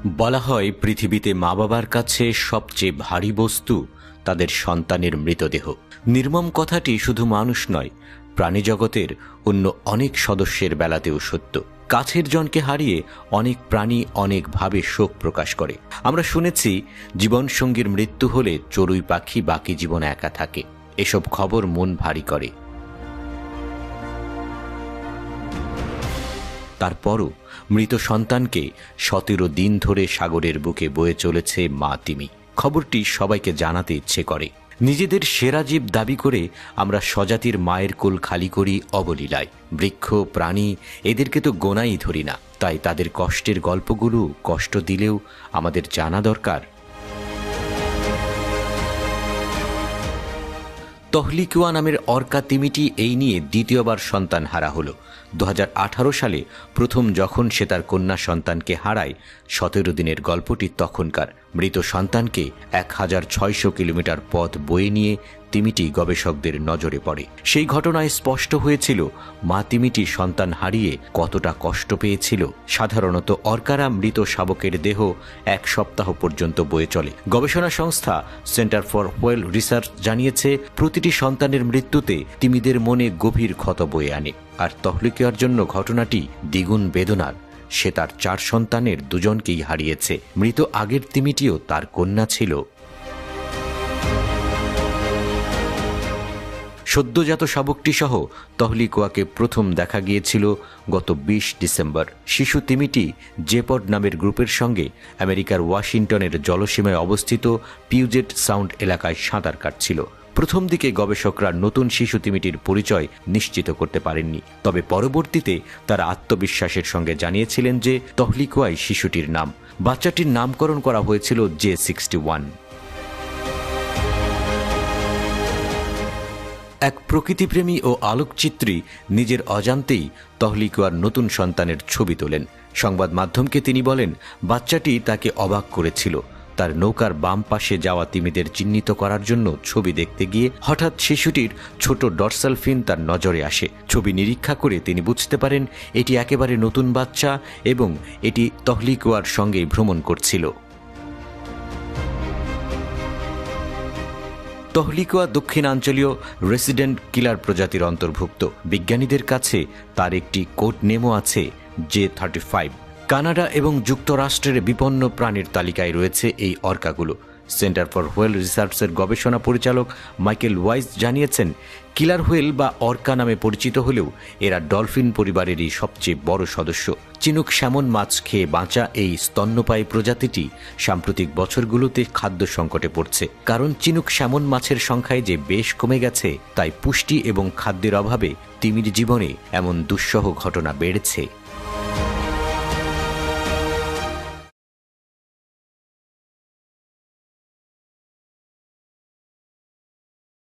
বলা হয় পৃথিবীতে মা বাবার কাছে সবচেয়ে ভারী বস্তু তাদের সন্তানের মৃতদেহ। নির্মম কথাটি শুধু মানুষ নয়, প্রাণীজগতের অন্য অনেক সদস্যের বেলাতেও সত্য। কাছের জনকে হারিয়ে অনেক প্রাণী অনেকভাবে শোক প্রকাশ করে। আমরা শুনেছি জীবনসঙ্গীর মৃত্যু হলে চড়ুই পাখি বাকি জীবন একা থাকে। এসব খবর মন ভারী করে। তারপরও মৃত সন্তানকে 17 দিন ধরে সাগরের বুকে বয়ে চলেছে মা তিমি। খবরটি সবাইকে জানাতে ইচ্ছে করে। নিজেদের সেরা জীব দাবি করে আমরা স্বজাতির মায়ের কোল খালি করি অবলীলায়। বৃক্ষ, প্রাণী এদেরকে তো গোনাই ধরি না। তাই তাদের কষ্টের গল্পগুলো কষ্ট দিলেও আমাদের জানা দরকার। তহলিকুয়া নামের অর্কা তিমিটি এই নিয়ে দ্বিতীয়বার সন্তান হারা হলো। 2018 সালে প্রথম যখন সে তার কন্যা সন্তানকে হারায়, 17 দিনের গল্পটি তখনকার। মৃত সন্তানকে 1600 কিলোমিটার পথ বয়ে নিয়ে তিমিটি গবেষকদের নজরে পড়ে। সেই ঘটনায় স্পষ্ট হয়েছিল মা তিমিটি সন্তান হারিয়ে কতটা কষ্ট পেয়েছিল। সাধারণত অর্কারা মৃত শাবকের দেহ 1 সপ্তাহ পর্যন্ত বয়ে চলে। গবেষণা সংস্থা সেন্টার ফর হোয়েল রিসার্চ জানিয়েছে, প্রতিটি সন্তানের মৃত্যুতে তিমিদের মনে গভীর ক্ষত বয়ে আনে। আর তহলিকুয়ার জন্য ঘটনাটি দ্বিগুণ বেদনার। সে তার 4 সন্তানের 2 জনকেই হারিয়েছে। মৃত আগের তিমিটিও তার কন্যা ছিল। সদ্যজাত শাবকটি সহ তহলিকুয়াকে প্রথম দেখা গিয়েছিল গত 20 ডিসেম্বর। শিশু তিমিটি জেপড নামের গ্রুপের সঙ্গে আমেরিকার ওয়াশিংটনের জলসীমায় অবস্থিত পিউজেট সাউন্ড এলাকায় সাঁতার কাটছিল। প্রথম দিকে গবেষকরা নতুন শিশু তিমিটির পরিচয় নিশ্চিত করতে পারেননি। তবে পরবর্তীতে তারা আত্মবিশ্বাসের সঙ্গে জানিয়েছিলেন যে তহলিকুয়াই শিশুটির নাম। বাচ্চাটির নামকরণ করা হয়েছিল J61। এক প্রকৃতিপ্রেমী ও আলোকচিত্রী নিজের অজান্তেই তহলিকুয়ার নতুন সন্তানের ছবি তোলেন। সংবাদ মাধ্যমকে তিনি বলেন, বাচ্চাটি তাকে অবাক করেছিল। তার নৌকার বাম পাশে যাওয়া তিমিদের চিহ্নিত করার জন্য ছবি দেখতে গিয়ে হঠাৎ শিশুটির ছোট ডরসাল ফিন তার নজরে আসে। ছবি নিরীক্ষা করে তিনি বুঝতে পারেন এটি একেবারে নতুন বাচ্চা এবং এটি তহলিকুয়ার সঙ্গে ভ্রমণ করছিল। তহলিকুয়া দক্ষিণাঞ্চলীয় রেসিডেন্ট কিলার প্রজাতির অন্তর্ভুক্ত। বিজ্ঞানীদের কাছে তার একটি কোড নেমও আছে, J35। কানাডা এবং যুক্তরাষ্ট্রের বিপন্ন প্রাণীর তালিকায় রয়েছে এই অর্কাগুলো। সেন্টার ফর হোয়েল রিসার্চের গবেষণা পরিচালক মাইকেল ওয়াইজ জানিয়েছেন, কিলার হোয়েল বা অর্কা নামে পরিচিত হলেও এরা ডলফিন পরিবারেরই সবচেয়ে বড় সদস্য। চিনুক স্যামন মাছ খেয়ে বাঁচা এই স্তন্যপায়ী প্রজাতিটি সাম্প্রতিক বছরগুলোতে খাদ্য সংকটে পড়ছে। কারণ চিনুক স্যামন মাছের সংখ্যায় যে বেশ কমে গেছে, তাই পুষ্টি এবং খাদ্যের অভাবে তিমির জীবনে এমন দুঃসহ ঘটনা বেড়েছে।